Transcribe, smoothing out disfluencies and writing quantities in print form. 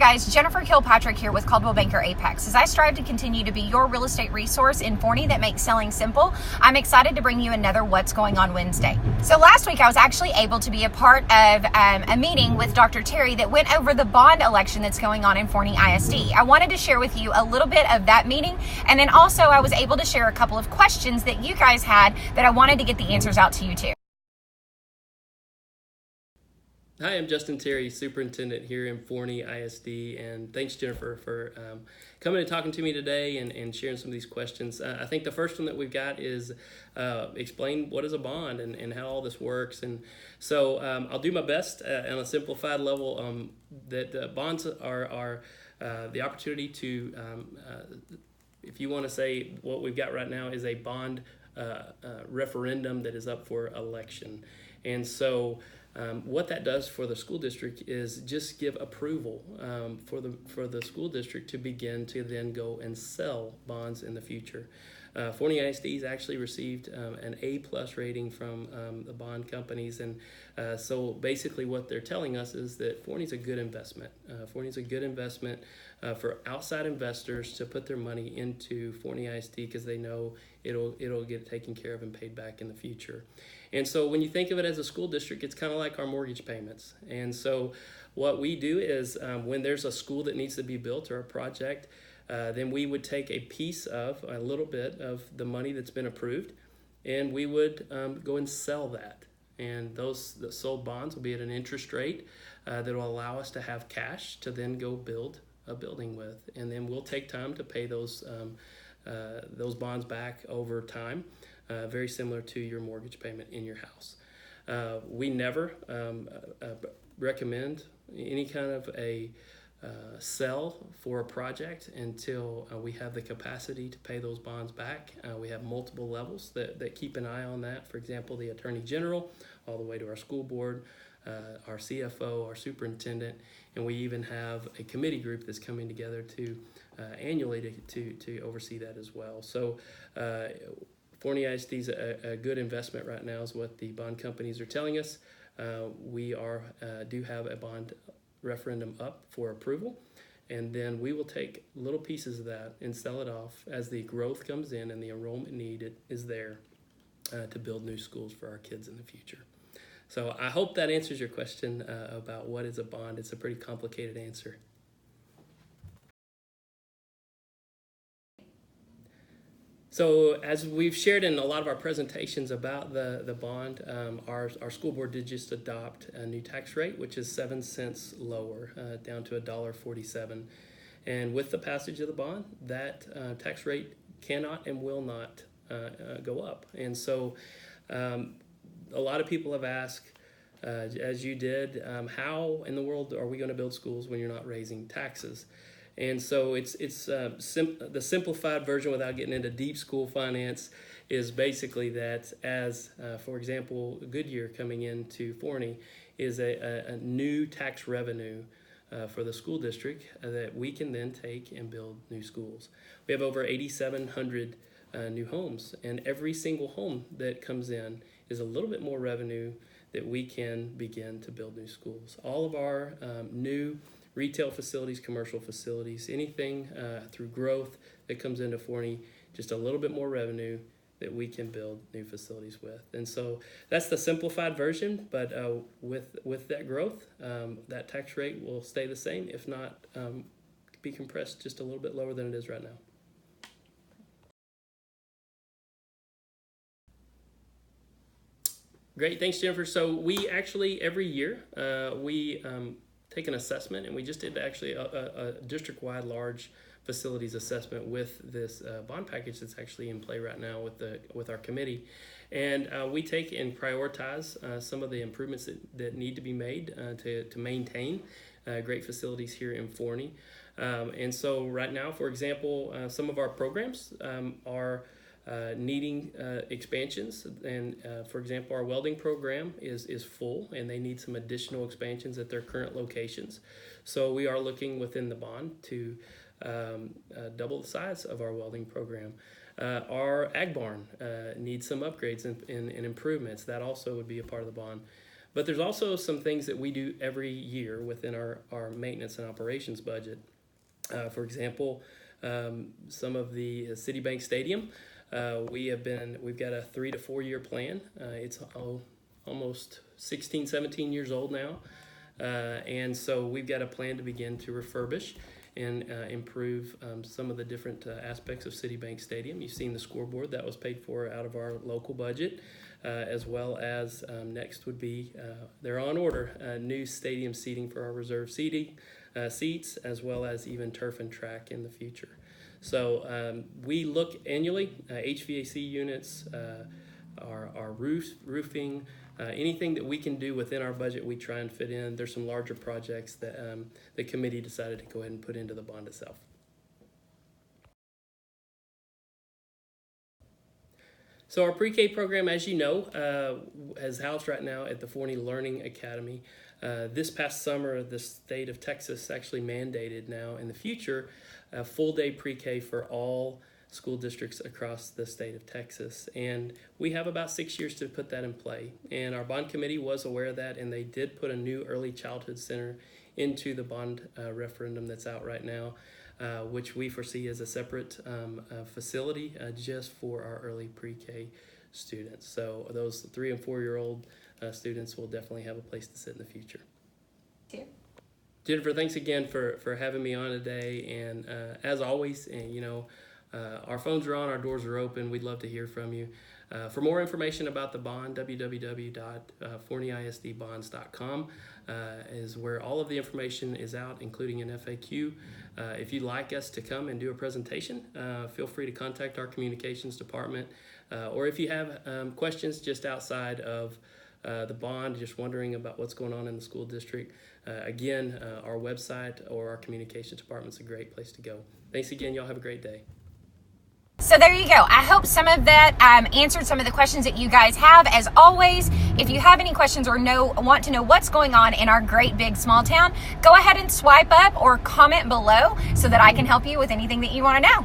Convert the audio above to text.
guys, Jennifer Kilpatrick here with Coldwell Banker Apex. As I strive to continue to be your real estate resource in Forney that makes selling simple, I'm excited to bring you another What's Going On Wednesday. So last week I was actually able to be a part of a meeting with Dr. Terry that went over the bond election that's going on in Forney ISD. I wanted to share with you a little bit of that meeting, and then also I was able to share a couple of questions that you guys had that I wanted to get the answers out to you too. Hi, I'm Justin Terry, superintendent here in Forney ISD, and thanks, Jennifer, for coming and talking to me today and sharing some of these questions. I think the first one that we've got is explain what is a bond and how all this works. And so I'll do my best on a simplified level that bonds are the opportunity to, if you want to say what we've got right now is a bond referendum that is up for election. And so what that does for the school district is just give approval for the school district to begin to then go and sell bonds in the future. Forney ISD has actually received an A+ rating from the bond companies, and so basically what they're telling us is that Forney's a good investment. Forney's a good investment for outside investors to put their money into Forney ISD because they know it'll get taken care of and paid back in the future. And so when you think of it as a school district, it's kind of like our mortgage payments. And so what we do is when there's a school that needs to be built or a project, then we would take a piece of, a little bit of the money that's been approved, and we would go and sell that. And those sold bonds will be at an interest rate that will allow us to have cash to then go build a building with. And then we'll take time to pay those bonds back over time. Very similar to your mortgage payment in your house. We never recommend any kind of a sell for a project until we have the capacity to pay those bonds back. We have multiple levels that keep an eye on that. For example, the Attorney General, all the way to our school board, our CFO, our superintendent, and we even have a committee group that's coming together to annually to oversee that as well. So Forney ISD is a good investment right now is what the bond companies are telling us. We do have a bond referendum up for approval, and then we will take little pieces of that and sell it off as the growth comes in and the enrollment need is there to build new schools for our kids in the future. So I hope that answers your question about what is a bond. It's a pretty complicated answer. So as we've shared in a lot of our presentations about the bond, our school board did just adopt a new tax rate, which is 7 cents lower, down to $1.47. And with the passage of the bond, that tax rate cannot and will not go up. And so a lot of people have asked, as you did, how in the world are we going to build schools when you're not raising taxes? And so it's the simplified version without getting into deep school finance is basically that as, for example, Goodyear coming into Forney is a new tax revenue for the school district that we can then take and build new schools. We have over 8,700 new homes, and every single home that comes in is a little bit more revenue that we can begin to build new schools. All of our new retail facilities, commercial facilities, anything through growth that comes into Forney, just a little bit more revenue that we can build new facilities with. And so that's the simplified version, but with that growth, that tax rate will stay the same, if not be compressed just a little bit lower than it is right now. Great, thanks, Jennifer. So we actually, every year, we take an assessment, and we just did actually a district-wide large facilities assessment with this bond package that's actually in play right now with our committee. And we take and prioritize some of the improvements that need to be made to maintain great facilities here in Forney. And so right now, for example, some of our programs are needing expansions, and for example, our welding program is full, and they need some additional expansions at their current locations. So we are looking within the bond to double the size of our welding program. Our ag barn needs some upgrades and improvements. That also would be a part of the bond. But there's also some things that we do every year within our maintenance and operations budget. For example, some of the City Bank Stadium, we've got a 3 to 4 year plan. It's almost 16, 17 years old now. And so we've got a plan to begin to refurbish and improve some of the different aspects of City Bank Stadium. You've seen the scoreboard that was paid for out of our local budget, as well as next would be, they're on order, new stadium seating for our reserve seats, as well as even turf and track in the future. So we look annually, HVAC units, our roofing, anything that we can do within our budget, we try and fit in. There's some larger projects that the committee decided to go ahead and put into the bond itself. So our pre-K program, as you know, is housed right now at the Forney Learning Academy. This past summer, the state of Texas actually mandated now in the future a full-day pre-K for all school districts across the state of Texas. And we have about 6 years to put that in play. And our bond committee was aware of that, and they did put a new early childhood center into the bond referendum that's out right now, which we foresee as a separate facility just for our early pre-K students. So those 3 and 4 year old students will definitely have a place to sit in the future. Yeah. Jennifer, thanks again for having me on today. And as always, our phones are on, our doors are open. We'd love to hear from you. For more information about the bond, www.forneyisdbonds.com is where all of the information is out, including an FAQ. If you'd like us to come and do a presentation, feel free to contact our communications department. Or if you have questions just outside of the bond, just wondering about what's going on in the school district, again, our website or our communications department is a great place to go. Thanks again. Y'all have a great day. So there you go. I hope some of that answered some of the questions that you guys have. As always, if you have any questions or want to know what's going on in our great big small town, go ahead and swipe up or comment below so that I can help you with anything that you want to know.